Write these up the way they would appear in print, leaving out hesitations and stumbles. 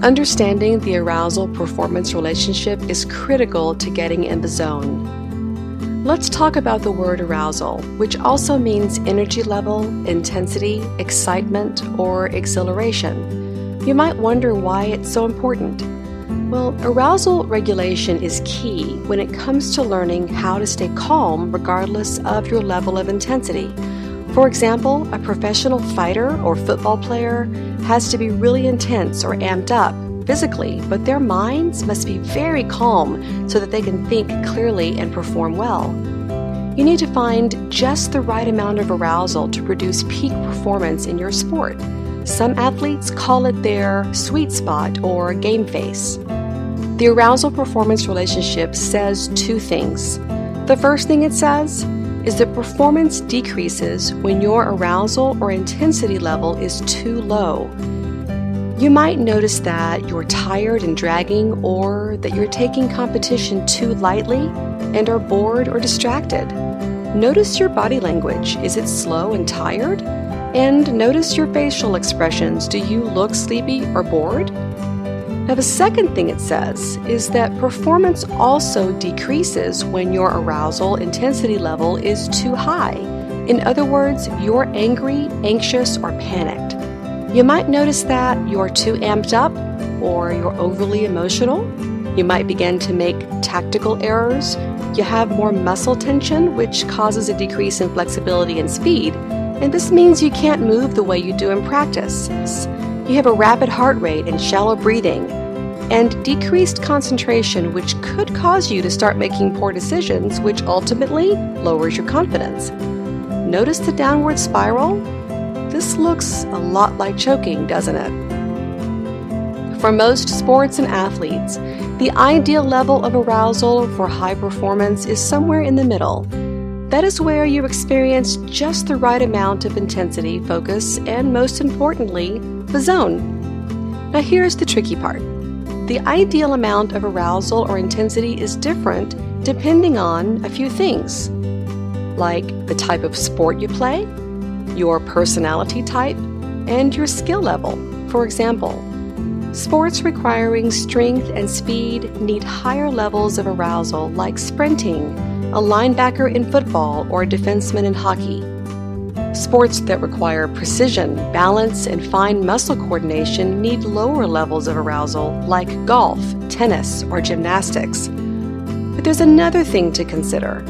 Understanding the arousal-performance relationship is critical to getting in the zone. Let's talk about the word arousal, which also means energy level, intensity, excitement, or exhilaration. You might wonder why it's so important. Well, arousal regulation is key when it comes to learning how to stay calm regardless of your level of intensity. For example, a professional fighter or football player has to be really intense or amped up physically, but their minds must be very calm so that they can think clearly and perform well. You need to find just the right amount of arousal to produce peak performance in your sport. Some athletes call it their sweet spot or game face. The arousal-performance relationship says two things. The first thing it says is that performance decreases when your arousal or intensity level is too low. You might notice that you're tired and dragging, or that you're taking competition too lightly and are bored or distracted. Notice your body language. Is it slow and tired? And notice your facial expressions. Do you look sleepy or bored? Now, the second thing it says is that performance also decreases when your arousal intensity level is too high. In other words, you're angry, anxious, or panicked. You might notice that you're too amped up or you're overly emotional. You might begin to make tactical errors. You have more muscle tension, which causes a decrease in flexibility and speed. And this means you can't move the way you do in practice. You have a rapid heart rate and shallow breathing, and decreased concentration, which could cause you to start making poor decisions, which ultimately lowers your confidence. Notice the downward spiral? This looks a lot like choking, doesn't it? For most sports and athletes, the ideal level of arousal for high performance is somewhere in the middle. That is where you experience just the right amount of intensity, focus, and most importantly, the zone. Now here's the tricky part. The ideal amount of arousal or intensity is different depending on a few things, like the type of sport you play, your personality type, and your skill level. For example, sports requiring strength and speed need higher levels of arousal, like sprinting, a linebacker in football, or a defenseman in hockey. Sports that require precision, balance, and fine muscle coordination need lower levels of arousal, like golf, tennis, or gymnastics. But there's another thing to consider.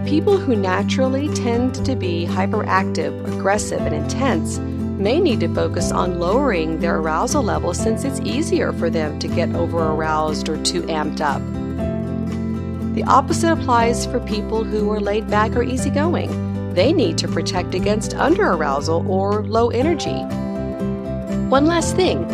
People who naturally tend to be hyperactive, aggressive, and intense may need to focus on lowering their arousal level, since it's easier for them to get over-aroused or too amped up. The opposite applies for people who are laid back or easygoing. They need to protect against under-arousal or low energy. One last thing,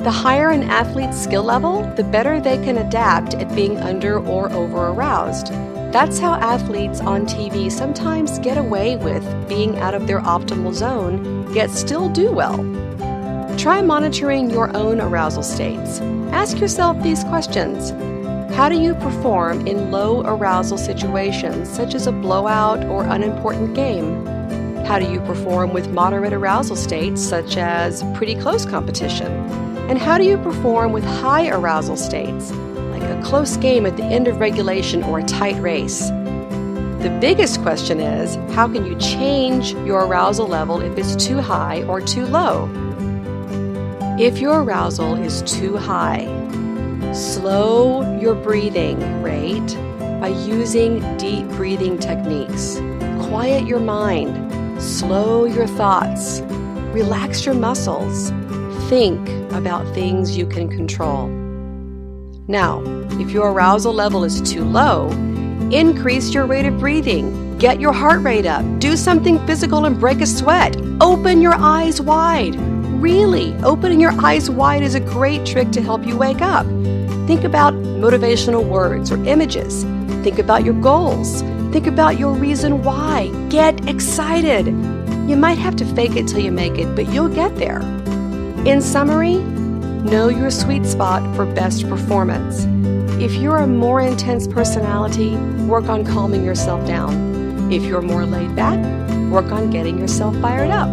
the higher an athlete's skill level, the better they can adapt at being under or over-aroused. That's how athletes on TV sometimes get away with being out of their optimal zone, yet still do well. Try monitoring your own arousal states. Ask yourself these questions. How do you perform in low arousal situations, such as a blowout or unimportant game? How do you perform with moderate arousal states, such as pretty close competition? And how do you perform with high arousal states, like a close game at the end of regulation or a tight race? The biggest question is, how can you change your arousal level if it's too high or too low? If your arousal is too high, slow your breathing rate by using deep breathing techniques. Quiet your mind, slow your thoughts, relax your muscles, think about things you can control. Now, if your arousal level is too low, increase your rate of breathing, get your heart rate up, do something physical and break a sweat, open your eyes wide. Really, opening your eyes wide is a great trick to help you wake up. Think about motivational words or images. Think about your goals. Think about your reason why. Get excited. You might have to fake it till you make it, but you'll get there. In summary, know your sweet spot for best performance. If you're a more intense personality, work on calming yourself down. If you're more laid back, work on getting yourself fired up.